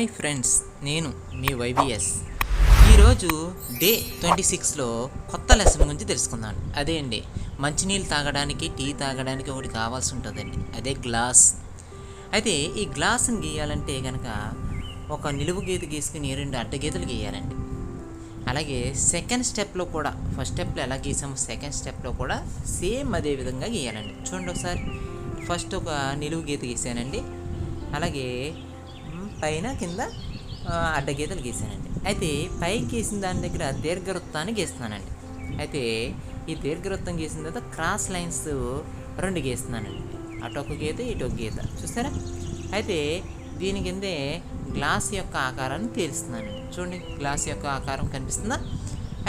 Hi friends, నేను మీ YBS. ఈరోజు day 26లో కొత్త లెసన్ గురించి తెలుసుకుందాం. అదే అండి, మంచినీళ్ళు తాగడానికి, టీ తాగడానికి ఒకటి కావాల్సి ఉంటుందండి, అదే గ్లాస్. అయితే ఈ గ్లాస్ని గీయాలంటే కనుక ఒక నిలువు గీత గీసుకుని 2 అడ్డగీతలు గీయాలండి. అలాగే సెకండ్ స్టెప్లో కూడా, ఫస్ట్ స్టెప్లో ఎలా గీసామో సెకండ్ స్టెప్లో కూడా సేమ్ అదే విధంగా గీయాలండి. చూడండి ఒకసారి. ఫస్ట్ ఒక నిలువు గీత గీసానండి, అలాగే పైన కింద అడ్డగీతలు గీసానండి. అయితే పైకి గీసిన దాని దగ్గర దీర్ఘవృత్తాన్ని గీస్తున్నానండి. అయితే ఈ దీర్ఘవృత్తం గీసిన తర్వాత క్రాస్ లైన్స్ 2 గీస్తున్నానండి, అటు ఒక గీత ఇటు ఒక గీత. చూస్తారా? అయితే దీని కిందే గ్లాస్ యొక్క ఆకారాన్ని తేలుస్తున్నానండి. చూడండి, గ్లాస్ యొక్క ఆకారం కనిపిస్తుందా?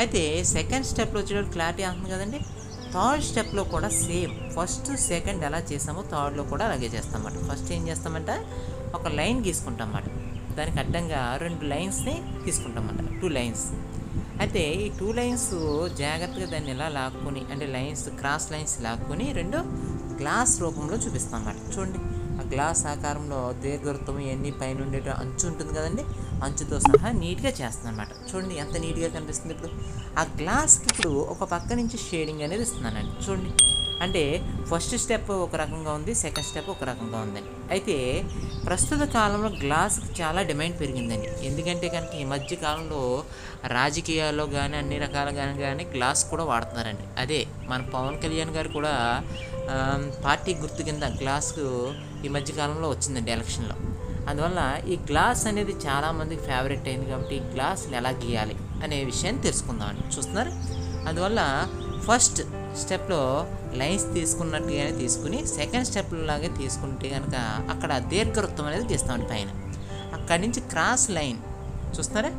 అయితే సెకండ్ స్టెప్లో వచ్చేటప్పుడు క్లారిటీ అవుతుంది కదండి. థర్డ్ స్టెప్లో కూడా సేమ్ ఫస్ట్ సెకండ్ ఎలా చేసామో థర్డ్లో కూడా అలాగే చేస్తామన్నమాట. ఫస్ట్ ఏం చేస్తామంటే ఒక లైన్ గీసుకుంటామన్నమాట, దానికి అడ్డంగా 2 లైన్స్ని తీసుకుంటామన్నమాట, 2 లైన్స్. అయితే ఈ 2 లైన్స్ జాగ్రత్తగా దాన్ని ఎలా లాక్కొని, అంటే లైన్స్ క్రాస్ లైన్స్ లాక్కొని 2 గ్లాస్ రూపంలో చూపిస్తాం అన్నమాట. చూడండి, ఆ గ్లాస్ ఆకారంలో దీర్ఘవృత్తం ఇవన్నీ పైన ఉండే అంచు ఉంటుంది కదండి, అంచుతో సహా నీట్గా చేస్తాను అనమాట. చూడండి ఎంత నీట్గా కనిపిస్తుంది. ఇప్పుడు ఆ గ్లాస్కి ఇప్పుడు ఒక పక్క నుంచి షేడింగ్ అనేది ఇస్తున్నానండి. చూడండి, అంటే ఫస్ట్ స్టెప్ ఒక రకంగా ఉంది, సెకండ్ స్టెప్ ఒక రకంగా ఉందండి. అయితే ప్రస్తుత కాలంలో గ్లాస్కి చాలా డిమాండ్ పెరిగిందండి. ఎందుకంటే కనుక ఈ మధ్య కాలంలో రాజకీయాల్లో కానీ అన్ని రకాలుగా కానీ గ్లాస్ కూడా వాడుతున్నారండి. అదే మన పవన్ కళ్యాణ్ గారు కూడా పార్టీ గుర్తు కింద గ్లాస్కు ఈ మధ్యకాలంలో వచ్చిందండి ఎలక్షన్లో. అందువల్ల ఈ గ్లాస్ అనేది చాలామందికి ఫేవరెట్ అయింది. కాబట్టి ఈ గ్లాస్ని ఎలా గీయాలి అనే విషయాన్ని తెలుసుకుందామండి. చూస్తున్నారు? అందువల్ల ఫస్ట్ స్టెప్లో లైన్స్ తీసుకున్నట్టుగానే తీసుకుని సెకండ్ స్టెప్లో లాగే తీసుకుంటే కనుక అక్కడ దీర్ఘవృత్తం అనేది గీస్తామండి పైన. అక్కడి నుంచి క్రాస్ లైన్ చూస్తున్నారా?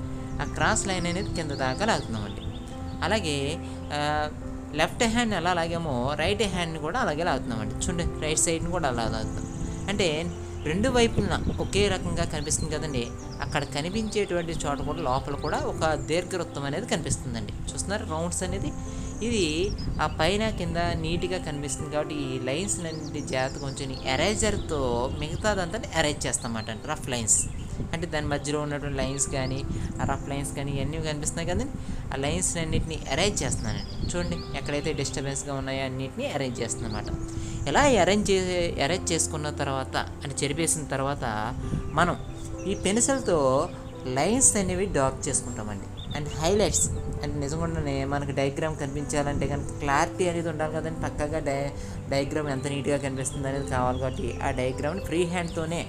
ఆ క్రాస్ లైన్ అనేది కింద దాకా లాగుతున్నామండి. అలాగే లెఫ్ట్ హ్యాండ్ ఎలా లాగామో రైట్ హ్యాండ్ని కూడా అలాగే లాగుతున్నామండి. చూడండి, రైట్ సైడ్ని కూడా అలా లాగుతాం. అంటే 2 వైపులన ఒకే రకంగా కనిపిస్తుంది కదండి. అక్కడ కనిపించేటువంటి చోట కూడా లోపల కూడా ఒక దీర్ఘవృత్తం అనేది కనిపిస్తుందండి. చూస్తున్నారు? రౌండ్స్ అనేది ఇది ఆ పైన కింద నీట్గా కనిపిస్తుంది. కాబట్టి ఈ లైన్స్ అన్నింటి జాగ్రత్త కొంచెం ఎరేజర్తో మిగతాదంతా ఎరేజ్ చేస్తామన్నమాట. రఫ్ లైన్స్ అంటే దాని మధ్యలో ఉన్నటువంటి లైన్స్ కానీ ఆ రఫ్ లైన్స్ కానీ ఇవన్నీ కనిపిస్తున్నాయి కదండి. ఆ లైన్స్ అన్నింటినీ అరేంజ్ చేస్తున్నానండి. చూడండి, ఎక్కడైతే డిస్టర్బెన్స్గా ఉన్నాయో అన్నింటినీ అరేంజ్ చేస్తున్నమాట. ఇలా అరేంజ్ చేసుకున్న తర్వాత అంటే చెరిపేసిన తర్వాత మనం ఈ పెన్సిల్తో లైన్స్ అనేవి డార్క్ చేసుకుంటామండి. అండ్ హైలైట్స్ అంటే నిజంగానే మనకు డయాగ్రామ్ కనిపించాలంటే కనుక క్లారిటీ అనేది ఉండాలి కదండి. పక్కగా డయాగ్రామ్ ఎంత నీట్గా కనిపిస్తుంది అనేది కావాలి. కాబట్టి ఆ డయాగ్రామ్ని ఫ్రీ హ్యాండ్తోనే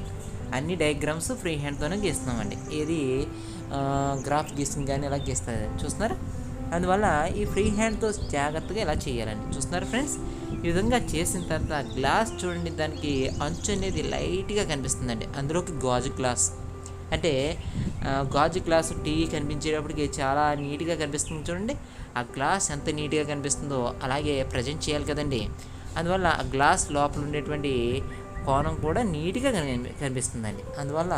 అన్ని డయాగ్రామ్స్ ఫ్రీ హ్యాండ్తోనే గీస్తున్నామండి. ఏది గ్రాఫ్ గీసింగ్ కానీ ఇలా గీస్తుంది. చూస్తున్నారా? అందువల్ల ఈ ఫ్రీ హ్యాండ్తో జాగ్రత్తగా ఇలా చేయాలండి. చూస్తున్నారు ఫ్రెండ్స్? ఈ విధంగా చేసిన తర్వాత గ్లాస్ చూడండి, దానికి అంచు అనేది లైట్గా కనిపిస్తుందండి. అందులోకి గాజు గ్లాస్ అంటే గాజు గ్లాసు టీ కనిపించేటప్పటికి చాలా నీట్గా కనిపిస్తుంది. చూడండి, ఆ గ్లాస్ ఎంత నీట్గా కనిపిస్తుందో అలాగే ప్రజెంట్ చేయాలి కదండి. అందువల్ల ఆ గ్లాస్ లోపల ఉండేటువంటి కోణం కూడా నీట్గా కనిపిస్తుందండి. అందువల్ల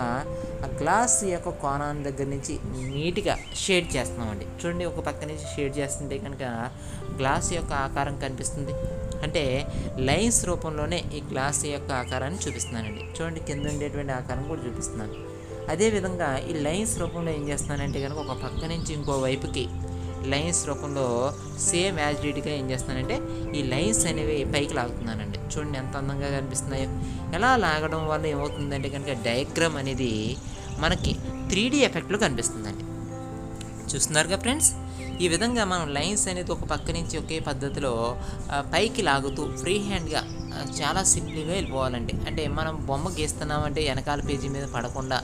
ఆ గ్లాస్ యొక్క కోణం దగ్గర నుంచి నీట్గా షేడ్ చేస్తున్నామండి. చూడండి, ఒక పక్క నుంచి షేడ్ చేస్తుంటే కనుక గ్లాస్ యొక్క ఆకారం కనిపిస్తుంది. అంటే లైన్స్ రూపంలోనే ఈ గ్లాస్ యొక్క ఆకారాన్ని చూపిస్తున్నానండి. చూడండి, కింద ఉండేటువంటి ఆకారం కూడా చూపిస్తున్నాను. అదేవిధంగా ఈ లైన్స్ రూపంలో ఏం చేస్తున్నానంటే కనుక ఒక పక్క నుంచి ఇంకో వైపుకి లైన్స్ రూపంలో సేమ్ యాజ్ డీట్గా ఏం చేస్తున్నానంటే ఈ లైన్స్ అనేవి పైకి లాగుతున్నానండి. చూడండి ఎంత అందంగా కనిపిస్తున్నాయో. ఎలా లాగడం వల్ల ఏమవుతుందంటే కనుక డయాగ్రామ్ అనేది మనకి 3D ఎఫెక్ట్లో కనిపిస్తుందండి. చూస్తున్నారుగా ఫ్రెండ్స్? ఈ విధంగా మనం లైన్స్ అనేది ఒక పక్క నుంచి ఒకే పద్ధతిలో పైకి లాగుతూ ఫ్రీ హ్యాండ్గా చాలా సింపుల్గా వెళ్ళిపోవాలండి. అంటే మనం బొమ్మ గీస్తున్నామంటే వెనకాల పేజీ మీద పడకుండా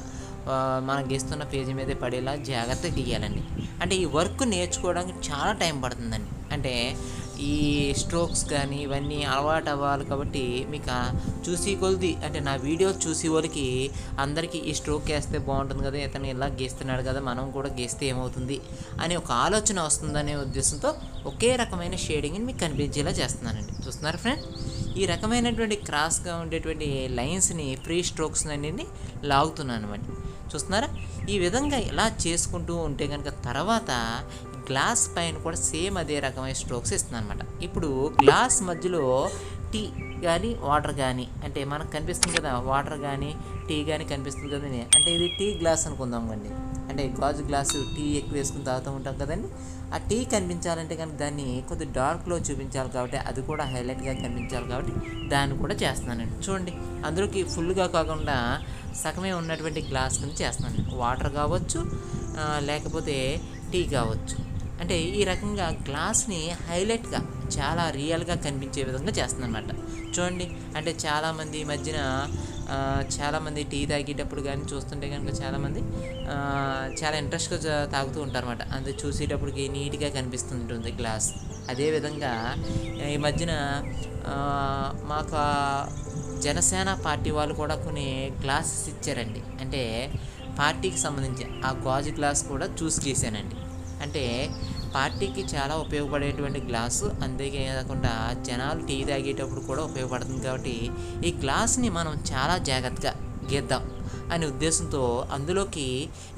మనం గీస్తున్న పేజీ మీదే పడేలా జాగ్రత్తగా గీయాలండి. అంటే ఈ వర్క్ నేర్చుకోవడానికి చాలా టైం పడుతుందండి. అంటే ఈ స్ట్రోక్స్ కానీ ఇవన్నీ అలవాటు అవ్వాలి. కాబట్టి మీకు చూసి కొలిది అంటే నా వీడియో చూసి వాళ్ళకి అందరికీ ఈ స్ట్రోక్ వేస్తే బాగుంటుంది కదా, ఇతను ఇలా గీస్తున్నాడు కదా, మనం కూడా గీస్తే ఏమవుతుంది అని ఒక ఆలోచన వస్తుందనే ఉద్దేశంతో ఒకే రకమైన షేడింగ్ని మీకు కనిపించేలా చేస్తున్నానండి. చూస్తున్నారు ఫ్రెండ్? ఈ రకమైనటువంటి క్రాస్గా ఉండేటువంటి లైన్స్ని ఫ్రీ స్ట్రోక్స్ అనేది లాగుతున్నాను అనమాట. చూస్తున్నారా? ఈ విధంగా ఇలా చేసుకుంటూ ఉంటే కనుక తర్వాత గ్లాస్ పైన కూడా సేమ్ అదే రకమైన స్ట్రోక్స్ ఇస్తున్నాను అనమాట. ఇప్పుడు గ్లాస్ మధ్యలో టీ కానీ వాటర్ కానీ, అంటే మనకు కనిపిస్తుంది కదా వాటర్ కానీ టీ కానీ కనిపిస్తుంది కదండి, అంటే ఇది టీ గ్లాస్ అనుకుందాం అండి. అంటే గాజు గ్లాసు టీ ఎక్కువ వేసుకుని తాగుతూ ఉంటాం కదండి. ఆ టీ కనిపించాలంటే కనుక దాన్ని కొద్దిగా డార్క్లో చూపించాలి కాబట్టి, అది కూడా హైలైట్గా కనిపించాలి కాబట్టి దాన్ని కూడా చేస్తున్నానండి. చూడండి, అందులోకి ఫుల్గా కాకుండా సగమే ఉన్నటువంటి గ్లాస్ కింద చేస్తున్నాను. వాటర్ కావచ్చు, లేకపోతే టీ కావచ్చు. అంటే ఈ రకంగా గ్లాస్ని హైలైట్గా చాలా రియల్గా కనిపించే విధంగా చేస్తుంది అనమాట. చూడండి, అంటే చాలామంది ఈ మధ్యన చాలామంది టీ తాగేటప్పుడు కానీ చూస్తుంటే కనుక చాలామంది చాలా ఇంట్రెస్ట్గా తాగుతూ ఉంటారన్నమాట. అందుకే చూసేటప్పటికి నీట్గా కనిపిస్తుంటుంది గ్లాస్. అదేవిధంగా ఈ మధ్యన మాకు జనసేన పార్టీ వాళ్ళు కూడా కొన్ని గ్లాసెస్ ఇచ్చారండి. అంటే పార్టీకి సంబంధించి ఆ గాజు గ్లాస్ కూడా చూస్ చేశానండి. అంటే పార్టీకి చాలా ఉపయోగపడేటువంటి గ్లాసు, అంతేకాకుండా జనాలు టీ తాగేటప్పుడు కూడా ఉపయోగపడుతుంది కాబట్టి ఈ గ్లాస్ని మనం చాలా జాగ్రత్తగా గీద్దాం అనే ఉద్దేశంతో అందులోకి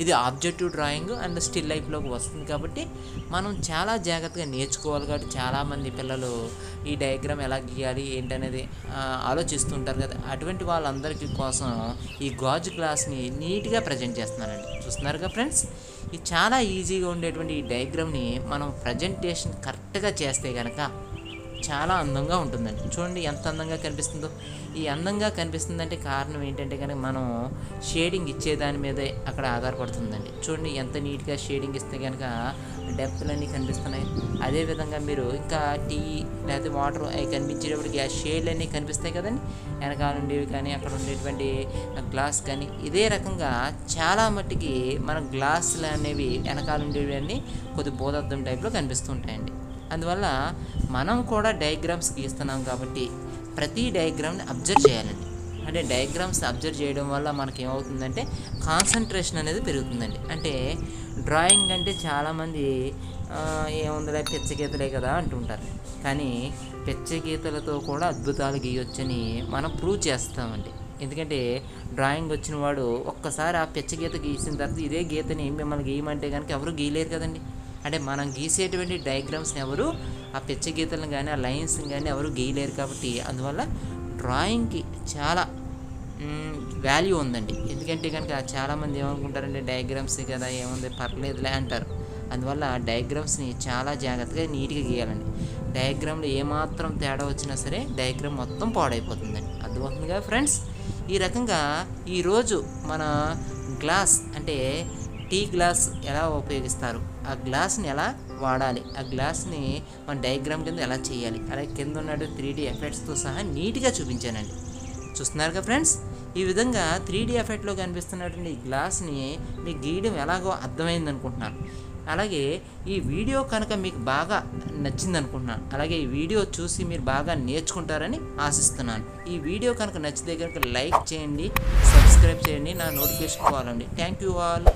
ఇది ఆబ్జెక్టివ్ డ్రాయింగ్ అండ్ స్టిల్ లైఫ్లోకి వస్తుంది కాబట్టి మనం చాలా జాగ్రత్తగా నేర్చుకోవాలి. కాబట్టి చాలామంది పిల్లలు ఈ డయాగ్రామ్ ఎలా గీయాలి ఏంటనేది ఆలోచిస్తుంటారు కదా, అటువంటి వాళ్ళందరికీ కోసం ఈ గాజు గ్లాస్ని నీట్గా ప్రజెంట్ చేస్తున్నానండి. చూస్తున్నారుగా ఫ్రెండ్స్, ఇది చాలా ఈజీగా ఉండేటువంటి ఈ డయాగ్రామ్ని మనం ప్రజెంటేషన్ కరెక్ట్గా చేస్తే కనుక చాలా అందంగా ఉంటుందండి. చూడండి ఎంత అందంగా కనిపిస్తుందో. ఈ అందంగా కనిపిస్తుందంటే కారణం ఏంటంటే కనుక మనం షేడింగ్ ఇచ్చేదాని మీదే అక్కడ ఆధారపడుతుందండి. చూడండి ఎంత నీట్గా షేడింగ్ ఇస్తే కనుక డెప్త్లన్నీ కనిపిస్తున్నాయి. అదేవిధంగా మీరు ఇంకా టీ లేకపోతే వాటర్ అవి కనిపించేటప్పటికి ఆ షేడ్లు అన్నీ కనిపిస్తాయి కదండి, వెనకాల ఉండేవి కానీ అక్కడ ఉండేటువంటి గ్లాస్ కానీ. ఇదే రకంగా చాలా మట్టికి మన గ్లాసులు అనేవి వెనకాల ఉండేవి అన్నీ కొద్ది బోధర్థం టైప్లో కనిపిస్తుంటాయండి. అందువల్ల మనం కూడా డయాగ్రామ్స్ గీస్తున్నాం కాబట్టి ప్రతి డయాగ్రామ్ని అబ్జర్వ్ చేయాలండి. అంటే డయాగ్రామ్స్ అబ్జర్వ్ చేయడం వల్ల మనకి ఏమవుతుందంటే కాన్సన్ట్రేషన్ అనేది పెరుగుతుందండి. అంటే డ్రాయింగ్ అంటే చాలామంది ఏముందిలే పిచ్చగీతలే కదా అంటుంటారు, కానీ పిచ్చగీతలతో కూడా అద్భుతాలు గీయొచ్చని మనం ప్రూవ్ చేస్తామండి. ఎందుకంటే డ్రాయింగ్ వచ్చిన వాడు ఒక్కసారి ఆ పిచ్చగీత గీసిన తర్వాత ఇదే గీతని మిమ్మల్ని గీయమంటే కనుక ఎవరు గీయలేరు కదండి. అంటే మనం గీసేటువంటి డయాగ్రామ్స్ని ఎవరు ఆ పిచ్చ గీతలను కానీ ఆ లైన్స్ని కానీ ఎవరు గీయలేరు కాబట్టి అందువల్ల డ్రాయింగ్కి చాలా వాల్యూ ఉందండి. ఎందుకంటే కనుక చాలామంది ఏమనుకుంటారంటే డయాగ్రామ్స్ కదా ఏముంది పర్లేదులే అంటారు. అందువల్ల డయాగ్రామ్స్ని చాలా జాగ్రత్తగా నీట్గా గీయాలండి. డయాగ్రామ్లో ఏమాత్రం తేడా వచ్చినా సరే డయాగ్రామ్ మొత్తం పాడైపోతుందండి. అర్థమవుతుందిగా ఫ్రెండ్స్. ఈ రకంగా ఈరోజు మన గ్లాస్ అంటే టీ గ్లాస్ ఎలా ఉపయోగిస్తారు, ఆ గ్లాస్ని ఎలా వాడాలి, ఆ గ్లాస్ని మన డయాగ్రామ్ కింద ఎలా చేయాలి, అలాగే కింద ఉన్నట్టు 3D ఎఫెక్ట్స్తో సహా నీట్గా చూపించానండి. చూస్తున్నారుగా ఫ్రెండ్స్, ఈ విధంగా 3D ఎఫెక్ట్లో కనిపిస్తున్నటువంటి ఈ గ్లాస్ని మీకు గీయడం ఎలాగో అర్థమైంది అనుకుంటున్నాను. అలాగే ఈ వీడియో కనుక మీకు బాగా నచ్చింది అనుకుంటున్నాను. అలాగే ఈ వీడియో చూసి మీరు బాగా నేర్చుకుంటారని ఆశిస్తున్నాను. ఈ వీడియో కనుక నచ్చితే కనుక లైక్ చేయండి, సబ్స్క్రైబ్ చేయండి, నా నోటిఫికేషన్ కావాలండి. Thank you all.